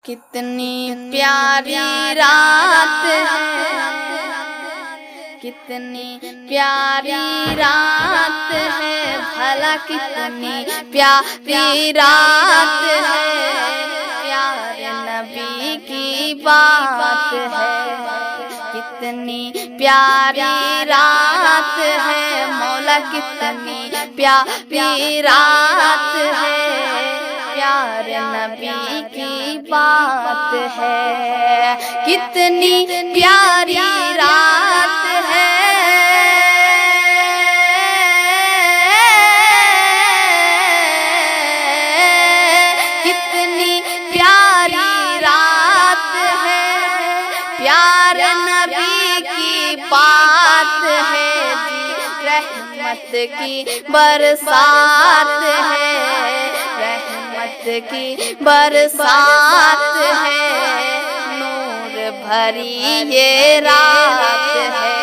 کتنی پیاری رات ہے، کتنی پیاری رات ہے، بھلا کتنی پیاری رات ہے، پیارے نبی کی بات ہے، کتنی پیاری رات ہے، مولا کتنی پیاری رات ہے، پیارے نبی کی بات ہے، کتنی پیاری رات ہے، کتنی پیاری رات ہے، پیارے نبی کی بات ہے، رحمت کی برسات ہے، رحمت کی برسات ہے، نور بھری یہ رات ہے،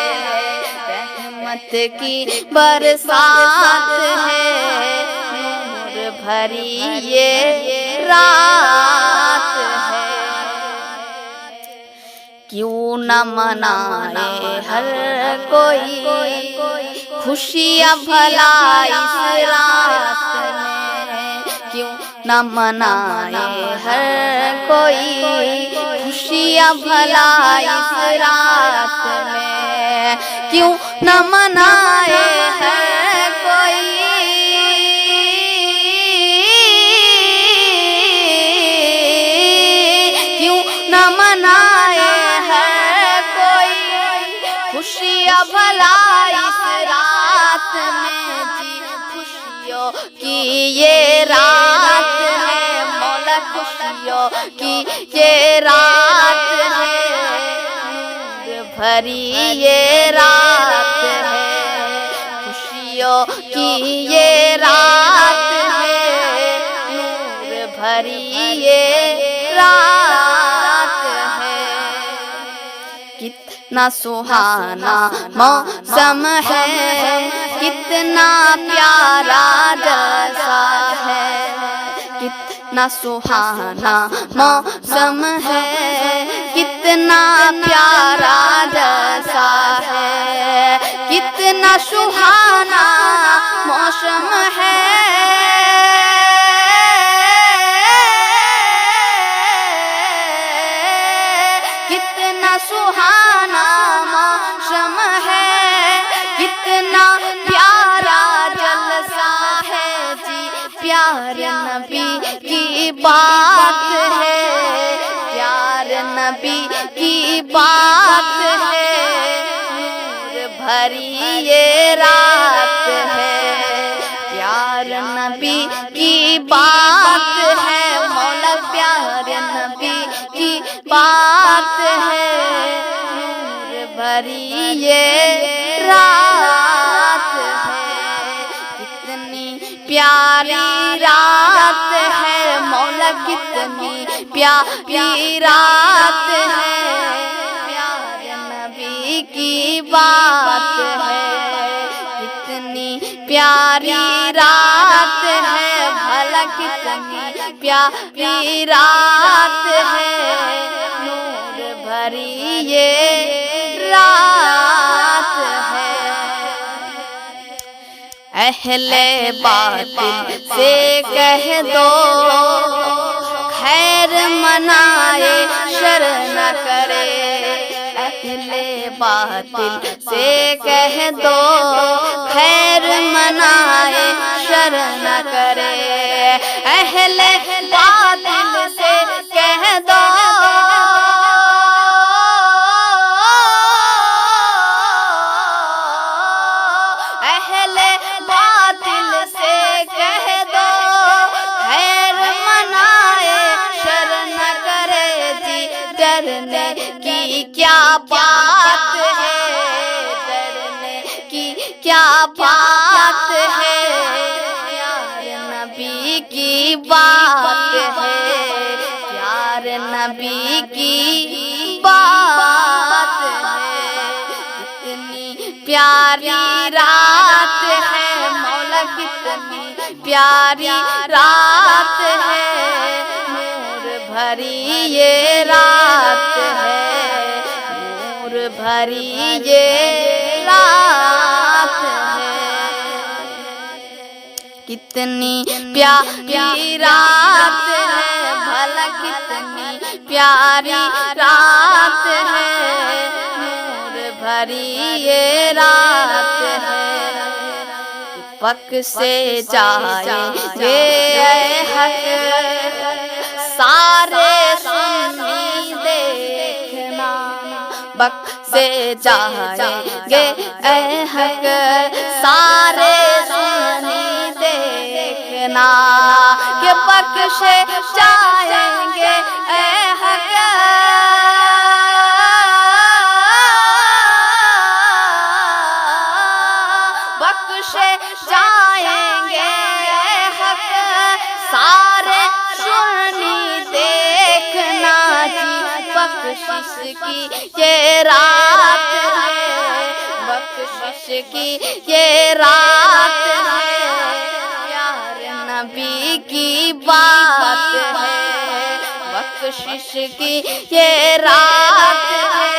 رحمت کی برسات ہے، نور بھری یہ رات ہے، کیوں نہ منائے ہر کوئی خوشیاں بھلا اس رات میں، کیوں نہ منائے ہر کوئی خوشیاں بھلا اس رات میں، کیوں نہ منائے ہر کوئی، کیوں نہ منائے ہر کوئی خوشیاں بھلا اس رات میں، جی خوشیوں کی یہ رات ہے، مولا خوشیوں کی یہ رات ہے، نور بھری یہ رات ہے، خوشیوں کی یہ رات ہے، نور بھری یہ رات ہے، کتنا سہانا موسم ہے، کتنا پیارا جلسہ ہے، کتنا سہانا موسم ہے، کتنا پیارا جلسہ ہے، کتنا سہانا موسم ہے، کتنا سہانا موسم ہے، کتنا پیارا جلسہ ہے، جی پیارے نبی کی بات ہے، پیارے نبی کی بات ہے، نور بھری یہ رات ہے، پیارے نبی کی بات ہے، مولا پیارے نبی کی بات ہے، نور بھری یہ رات ہے، کتنی پیاری رات ہے، مولا کتنی پیاری رات ہے، پیارے نبی کی بات ہے، کتنی پیاری رات ہے، بھلا کتنی پیاری رات ہے، نور بھری یہ رات ہے، اہل باطل سے کہہ دو خیر منائے شر نہ کرے، اہل باطل سے کہہ دو خیر منائے شر نہ کرے، اہل باطل سے کہہ دو، اہل باطل سے کہہ دو خیر منائے شر نہ کرے، جی ڈرنے کی کیا بات ہے، ڈرنے کی کیا بات ہے، پیارے نبی کی بات ہے، پیارے نبی کی بات ہے، کتنی پیاری رات ہے، مولا کتنی پیاری رات ہے، نور بھری یہ رات ہے، نور بھری یہ رات ہے، کتنی پیاری رات ہے، بھلا کتنی پیاری رات ہے، نور بھری یہ رات ہے، پک سے جائیں گے اے حق سارے سنی دیکھنا، بک سے جائیں گے اے حق سارے سنی دیکھنا، کہ بخشے جائیں گے اے حق بخشے جائیں گے اے حق سارے سنی دیکھنا جی، بخشش کی یہ رات ہے، بخشش کی یہ رات ہے، پیارے نبی کی بات ہے، بخشش کی یہ رات ہے،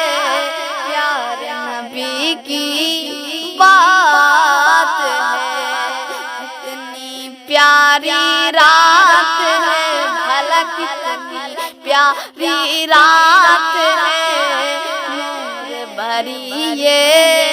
پیارے نبی کی بات ہے، اتنی پیاری رات ہے، بھلا کتنی پیاری رات ہے، نور بھری یہ